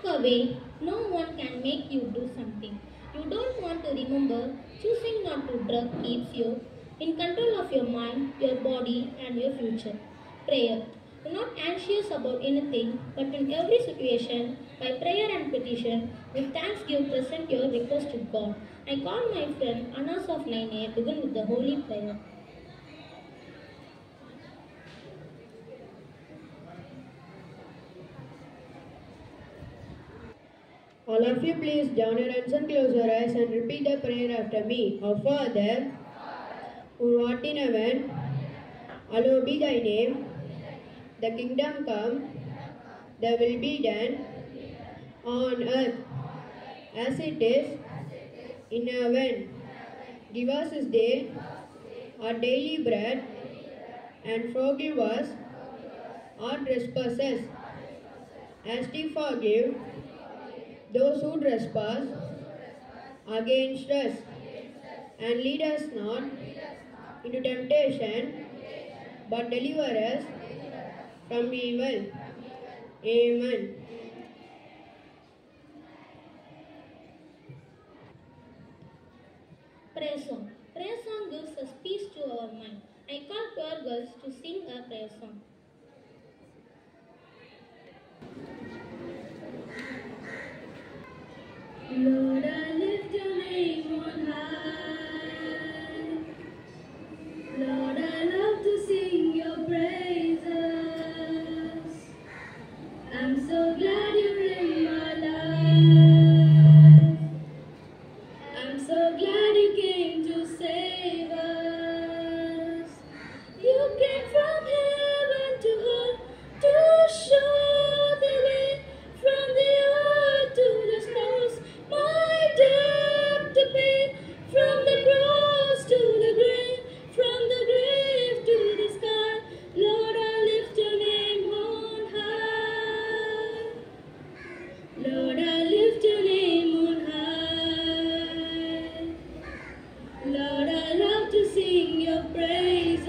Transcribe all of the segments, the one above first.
away, no one can make you do something. You don't want to remember, choosing not to drug keeps you in control of your mind, your body, and your future. Prayer. Do not anxious about anything, but in every situation, by prayer and petition, with thanksgiving present your request to God. I call my friend Anas of 9A, begin with the holy prayer. All of you please join your hands and close your eyes and repeat the prayer after me. Our Father, who art in heaven, hallowed be thy name. The kingdom come, thy will be done on earth as it is in heaven. Give us this day our daily bread and forgive us our trespasses as we forgive those who trespass against us, and lead us not into temptation, but deliver us from evil. Amen. Prayer song. Prayer song gives us peace to our mind. I call choir girls to sing a prayer song. Lord, I lift your name on high. Lord, I love to sing your praises. I'm so glad you're in my life. I'm so glad you came to save us. You came from heaven to earth to show the way from the earth to the stars. My debt to pay, from the cross to the grave, from the grave to the sky. Lord, I lift your name on high. Lord, I lift your name on high. Lord, I love to sing your praises.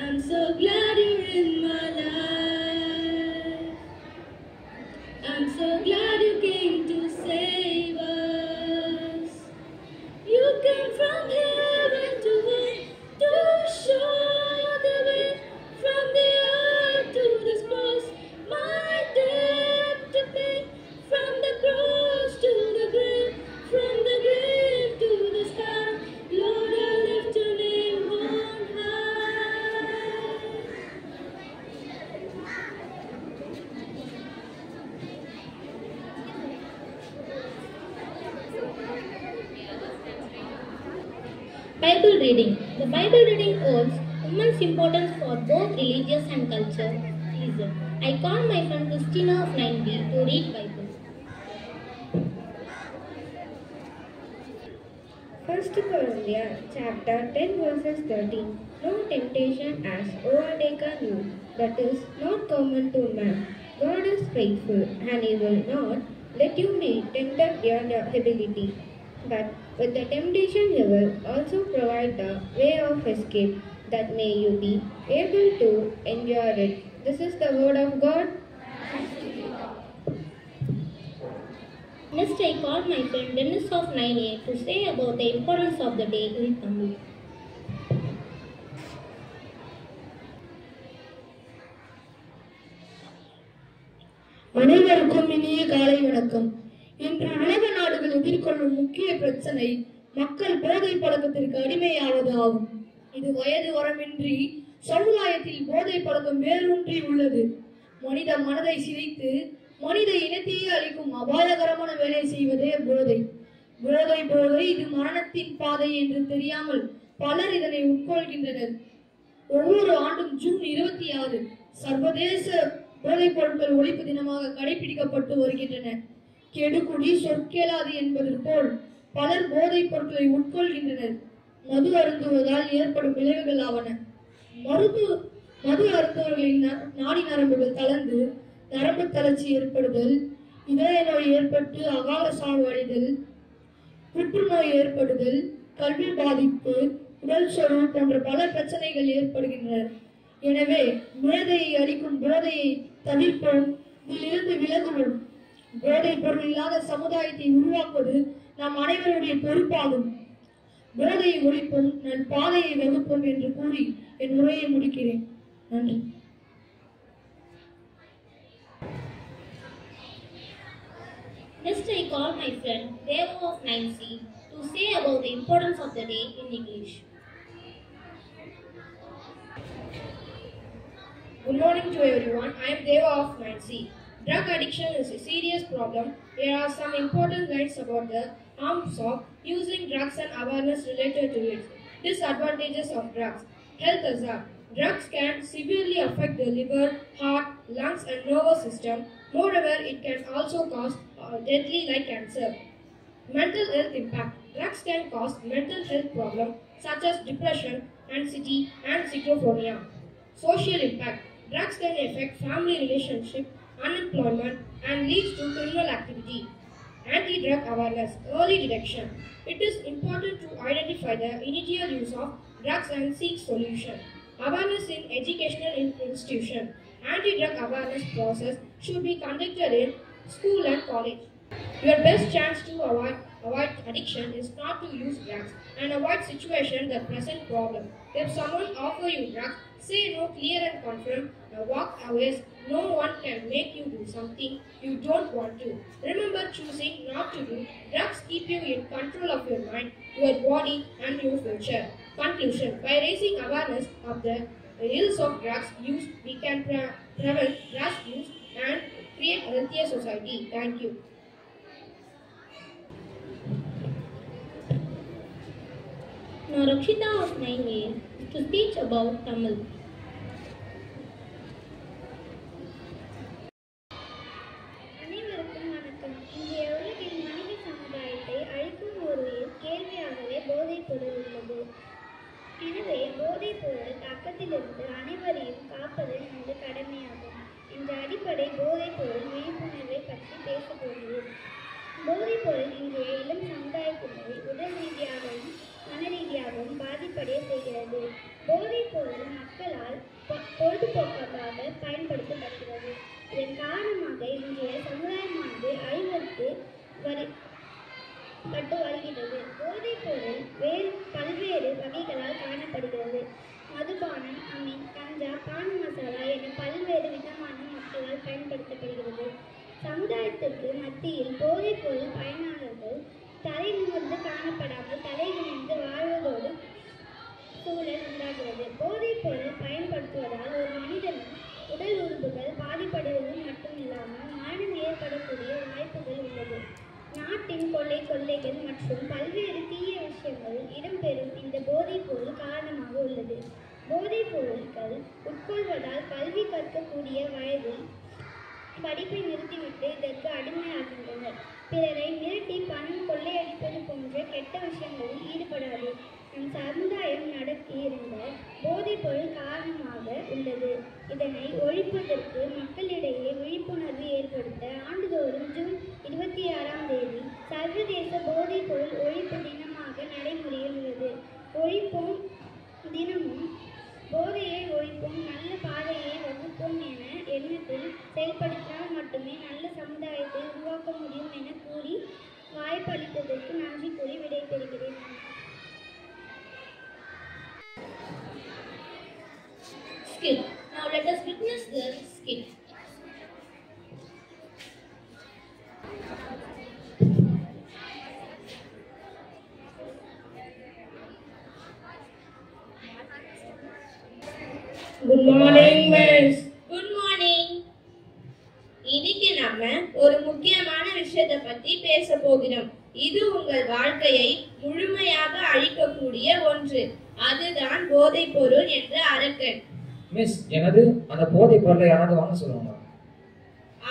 I'm so glad you're in my life. I'm so glad you came to save us. You came from heaven to earth to show the way from the earth to the cross. My debt to pay, from the cross to the grave, from the grave to the sky. Lord, I lift your name on high. Bible reading. The Bible reading holds immense importance for both religious and culture reason. I call my friend Christina of 9B to read Bible. 1 Corinthians chapter 10 verses 13. No temptation has overtaken you that is not common to man. God is faithful and he will not let you be tempted beyond your ability. But with the temptation he will also provide the way of escape that may you be able to endure it. This is the word of God. Next, I call my friend Dennis of 9A to say about the importance of the day in Tamil. அனைவருக்கும் இனிய காலை வணக்கம். இன்று உலக நாடுகள் எதிர்கொள்ளும் முக்கிய பிரச்சனை மக்கள் போதை பழக்கத்திற்கு அடிமையாவது ஆகும். இது வயது வரம்பின்றி சமுதாயத்தில் போதை பழக்கம் வேரூன்றி உள்ளது. மனித மனதை சிதைத்து மனித இனத்தையே அளிக்கும் அபாயகரமான வேலை செய்வதே போதை. போதை இது மரணத்தின் பாதை என்று தெரியாமல் பலர் இதனை உட்கொள்கின்றனர். ஒவ்வொரு ஆண்டும் ஜூன் 26 சர்வதேச போதைப் பொருட்கள் ஒழிப்பு தினமாக கடைபிடிக்கப்பட்டு வருகின்றன. கெடுகுடி சொற்கேளாது என்பது போல் பலர் போதைப் பொருட்களை உட்கொள்கின்றனர். மது அருந்துவதால் ஏற்படும் விளைவுகள் ஆவன. மது அருந்துவர்களின் நாடி நரம்புகள் தளர்ந்து நரம்பு தளர்ச்சி ஏற்படுதல், இதய நோய் ஏற்பட்டு அகால சாவு அடைதல், புற்றுநோய் ஏற்படுதல், கல்வி பாதிப்பு, உடல் சோர்வு போன்ற பல பிரச்சனைகள் ஏற்படுகின்றன. எனவே மேதையை அளிக்கும் போதையை தவிர்ப்போம். இதிலிருந்து விலகுவோம். போதைப் பொருள் இல்லாத சமுதாயத்தை உருவாக்குவது நாம் அனைவருடைய பொறுப்பாகும். போதையை ஒழிப்போம், நன் பாதையை வகுப்போம் என்று கூறி என் உரையை முடிக்கிறேன். நன்றி. Next, I call my friend Deva of 9C to say about the importance of the day in English. Good morning to everyone. I am Deva of 9C. Drug addiction is a serious problem. Here are some important lines about the harms of using drugs and awareness related to it. Disadvantages of drugs. Health hazard. Drugs can severely affect the liver, heart, lungs and nervous system. Moreover, it can also cause deadly like cancer. Mental health impact. Drugs can cause mental health problems such as depression, anxiety and schizophrenia. Social impact. Drugs can affect family relationship, unemployment and leads to criminal activity. Anti-drug awareness, early detection. It is important to identify the initial use of drugs and seek solution. Awareness in educational institution. Anti-drug awareness process should be conducted in school and college. Your best chance to avoid addiction is not to use drugs and avoid situation that present problem. If someone offer you drugs, say no clear and confirm. Walk away. No one can make you do something you don't want to. Remember, choosing not to do drugs keep you in control of your mind, your body and your future. Conclusion. By raising awareness of the ills of drugs use, we can prevent drug use and create a healthier society. Thank you. Now, Rakshita of 9A to speak about Tamil. அனைவருக்கும் வணக்கம். இன்றைய உலகில் மனித சமுதாயத்தை அழிக்கும் ஒரு கேள்வியாகவே போதைப் பொருள் உள்ளது. எனவே போதைப் பொருள் தாக்கத்திலிருந்து அனைவரையும் காப்பது நமது கடமையாகும். என்ற அடிப்படை போதைப் பொருள் விழிப்புணர்வை பற்றி பேசப் போகிறோம். போதைப் பொருள் இன்றைய இளம் சமுதாயத்தினரை உடல் ரீதியாகவும் மன ரீதியாகவும் பாதிப்படைய செய்கிறது. போதைப் பொருள் மக்களால் பொழுதுபோக்காக பயன்படுத்தப்படுகிறது. இதன் காரணமாக இன்றைய சமுதாயமானது அழிவுக்கு பட்டு வருகிறது. போதைப் பொருள் பல்வேறு வகைகளால் காணப்படுகிறது. மதுபானம், அமீன், கஞ்சா, பான் மசாலா என பல்வேறு விதமான மக்களால் பயன்படுத்தப்படுகிறது. சமுதாயத்திற்கு மத்தியில் போதைப் பொருள் பயனாளர்கள் தலை நிமிர்ந்து காணப்படாமல் தலைகுனிந்து வாழ்வதோடு சூழல் உண்டாகிறது. போதைப் பொருள் பயன்படுத்துவதால் ஒரு மனிதனின் உடல் உறுப்புகள் பாதிப்படைவது மட்டுமில்லாமல் மரணம் ஏற்படக்கூடிய வாய்ப்புகள் உள்ளது. நாட்டின் கொள்ளைகள் மற்றும் பல்வேறு தீய விஷயங்கள் இடம்பெறும் இந்த போதைப் பொருள் காரணமாக உள்ளது. போதைப் பொருட்கள் உட்கொள்வதால் கல்வி கற்கக்கூடிய வயதில் படிப்பை நிறுத்திவிட்டு இதற்கு அடிமையாகின்றனர். பிறரை மிரட்டி பணம் கொள்ளையடிப்பது போன்ற கெட்ட விஷயங்களில் ஈடுபடாது. நம் சமுதாயம் நடத்தி இருந்த போதைப் பொருள் காரணமாக உள்ளது. இதனை ஒழிப்பதற்கு மக்களிடையே விழிப்புணர்வு ஏற்படுத்த ஆண்டுதோறும் ஜூன் 26 சர்வதேச போதைப் பொருள் ஒழிப்பு தினமாக நடைமுறையில் உள்ளது. ஒழிப்போம் தினமும் போதையை ஒழிப்போம், நல்ல பாதையை வகுப்போம் என எண்ணத்தில் செயல்படுத்தினால் மட்டுமே நல்ல சமுதாயத்தை உருவாக்க முடியும் என கூறி வாய்ப்பளித்ததற்கு நன்றி கூறி விடைபெறுகிறேன். Skit. Now let us witness the skit. Good morning, miss. Good morning. இன்னைக்கு நாம ஒரு முக்கியமான விஷயத்தை பத்தி பேச போகிறோம். இது உங்கள் வாழ்க்கையை முழுமையாக அழிக்கக்கூடிய ஒன்று. அதுதான் போதைப் பொருள் என்ற அரக்கன். மிஸ், எனது அந்த போதைப் பொருளை யாராவது வாங்க சொல்லுவாங்க?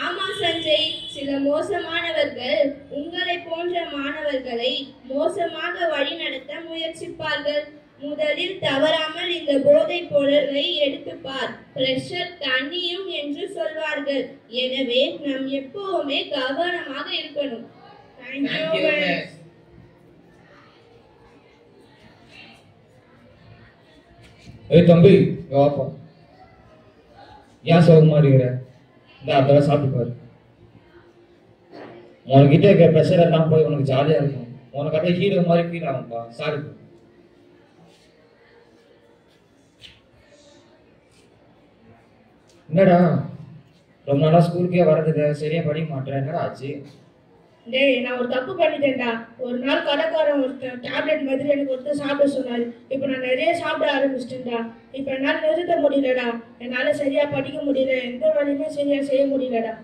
ஆமா சஞ்சய், சில மோசமானவர்கள் உங்களை போன்ற மாணவர்களை மோசமாக வழிநடத்த முயற்சிப்பார்கள். முதலில் தவறாமல் இந்த போதைப் பொருளை எடுத்துப்பார், பிரஷர் தண்ணியும் என்று சொல்வார்கள். எனவே நாம் எப்பவுமே கவனமாக இருக்கணும். ஏய் தம்பி, வாப்பா. ஏன் சோகமா இருக்கிற? இந்த அதெல்லாம் சாப்பிட்டு உனக்கிட்ட இருக்க ப்ரெஷர் எல்லாம் போய் உனக்கு ஜாலியா இருக்கும். உனக்கு அப்படியே ஹீரோ மாதிரி ஃபீல் ஆகும்பா. சாப்பிட்டு என்னடா ரொம்ப நாளா ஸ்கூலுக்கே வரதுக்கு சரியா படிக்க மாட்டேன், என்னடா ஆச்சு? டேய், நான் ஒரு தப்பு பண்ணிட்டேன்டா. ஒரு நாள் கடைக்காரன் ஒருத்தன் டேப்லெட் மாதிரி எனக்கு ஒருத்தர் சாப்பிட சொன்னாரு. இப்போ நான் நிறைய சாப்பிட ஆரம்பிச்சிட்டேன்டா. இப்போ என்னால் நிறுத்த முடியலடா. என்னால் சரியா படிக்க முடியல, எந்த வேலையுமே சரியா செய்ய முடியலடா.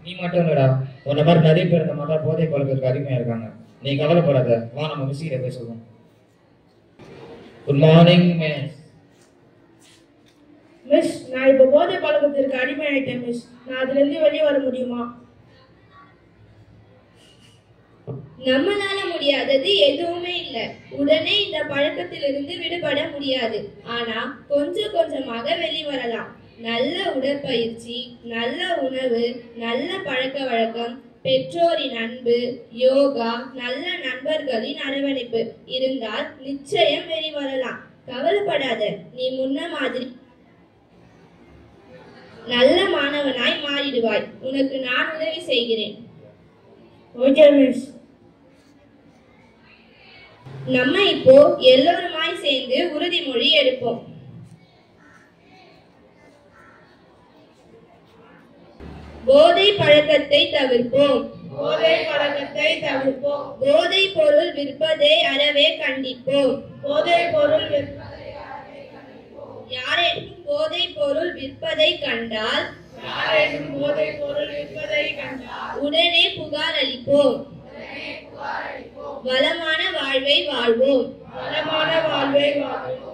நீ மட்டும் இல்லடா, உன்ன மாதிரி நிறைய பேர் இந்த மாதிரி போதை பழக்கத்துக்கு அடிமையா இருக்காங்க. நீ கவலைப்படாத, வா நம்ம மிஸ்ஸிகிட்ட போய் சொல்லுவோம். Good morning miss. மிஸ், நான் இப்போ போதை பழக்கத்திற்கு அடிமை ஆயிட்டேன் மிஸ். நான் அதுலேருந்து வெளியே வர முடியுமா? நம்மளால முடியாதது எதுவுமே இல்லை. உடனே இந்த பழக்கத்திலிருந்து விடுபட முடியாது. ஆனா கொஞ்சம் கொஞ்சமாக வெளிவரலாம். நல்ல உடற்பயிற்சி, நல்ல உணவு, நல்ல பழக்க வழக்கம், பெற்றோரின் அன்பு, யோகா, நல்ல நண்பர்களின் அரவணைப்பு இருந்தால் நிச்சயம் வெளிவரலாம். கவலைப்படாத, நீ முன்ன மாதிரி நல்ல மாணவனாய் மாறிடுவாய். உனக்கு நான் உதவி செய்கிறேன். Okay miss. நம்ம இப்போ எல்லோருமாய் சேர்ந்து உறுதிமொழி எடுப்போம். போதை பழக்கத்தை தவிர்ப்போம். போதை பழக்கத்தை தவிர்ப்போம். போதை பொருள் விற்பதை அறவே கண்டிப்போம். போதை பொருள் யாரேனும் போதை பொருள் விற்பதை கண்டால் உடனே புகார் அளிப்போம். வளமான வாழ்வை வாழ்வோம். வளமான வாழ்வை வாழ்வோம்.